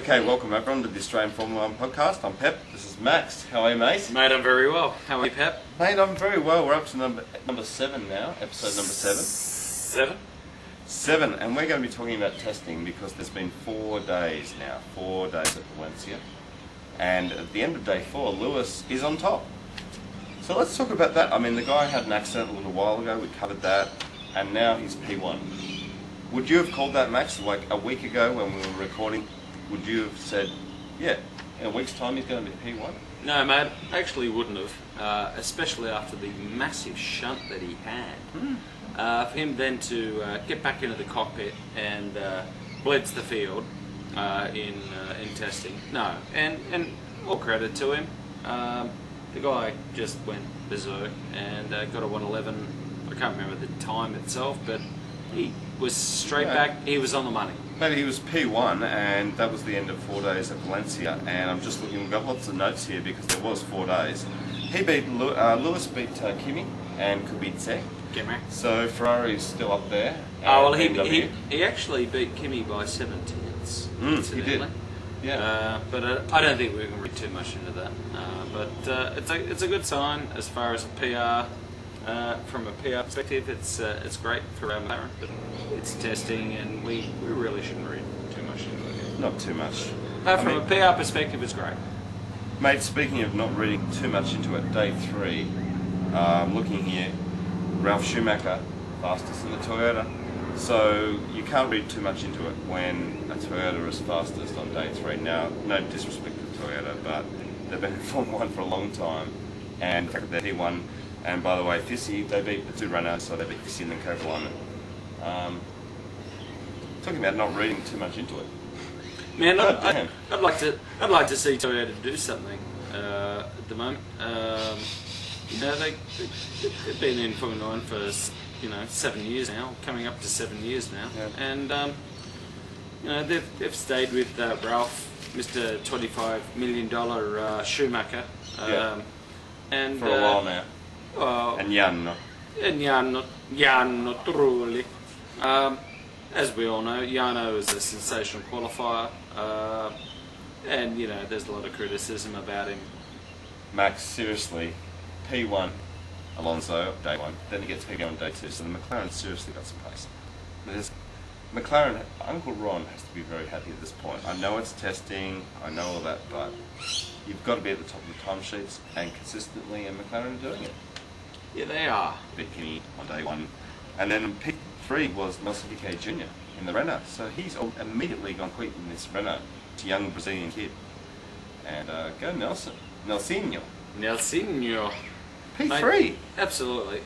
Okay, welcome everyone to the Australian Formula 1 podcast. I'm Pep. This is Max. How are you, mate? Mate, I'm very well. How are you, Pep? Mate, I'm very well. We're up to number 7 now, episode number 7. 7? 7, and we're going to be talking about testing because there's been 4 days now, 4 days at Valencia. And at the end of day 4, Lewis is on top. So let's talk about that. I mean, the guy had an accident a little while ago, we covered that, and now he's P1. Would you have called that, Max, like a week ago when we were recording? Would you have said, yeah, in a week's time he's going to be P1? No, mate, actually wouldn't have, especially after the massive shunt that he had. For him then to get back into the cockpit and blitz the field in testing. No, and all credit to him. The guy just went berserk and got a 111. I can't remember the time itself, but he was straight back. He was on the money. Maybe he was P1, and that was the end of 4 days at Valencia. And I'm just looking, we've got lots of notes here because there was 4 days. He beat Lewis beat Kimi and could beat Zek. So Ferrari's still up there. Oh well, he actually beat Kimi by 7 tenths. He did. Yeah. But I don't think we can read too much into that. But it's a good sign as far as a PR. From a PR perspective, it's great for our McLaren, but it's testing, and we really shouldn't read too much into it. Not too much. From a PR perspective, it's great. Mate, speaking of not reading too much into it, day 3, looking here, Ralf Schumacher, fastest in the Toyota. So you can't read too much into it when a Toyota is fastest on day 3. Now, no disrespect to Toyota, but they've been in Formula 1 for a long time, and they're P1. And by the way, Fissy, they beat the 2 runners, so they beat Fissy and then Kovalainen. Talking about not reading too much into it. Man, I'd like to see Toyota do something at the moment. They've been in Formula 1 for 7 years now, coming up to 7 years now, and they've stayed with Ralph, Mr. $25 million Schumacher, and for a while now. And Janno, truly. As we all know, Janno is a sensational qualifier, and there's a lot of criticism about him. Max, seriously, P1, Alonso, day 1, then he gets P1 on day 2, so the McLaren seriously got some pace. McLaren, Uncle Ron has to be very happy at this point. I know it's testing, I know all that, but you've got to be at the top of the timesheets and consistently, and McLaren are doing it. Yeah, they are. Beat Kimi on day 1. And then P3 was Nelson Piquet Jr. in the Renault. So he's immediately gone quick in this Renault. It's a young Brazilian kid. And go Nelson. Nelsinho. Nelsinho. P3. Mate, absolutely.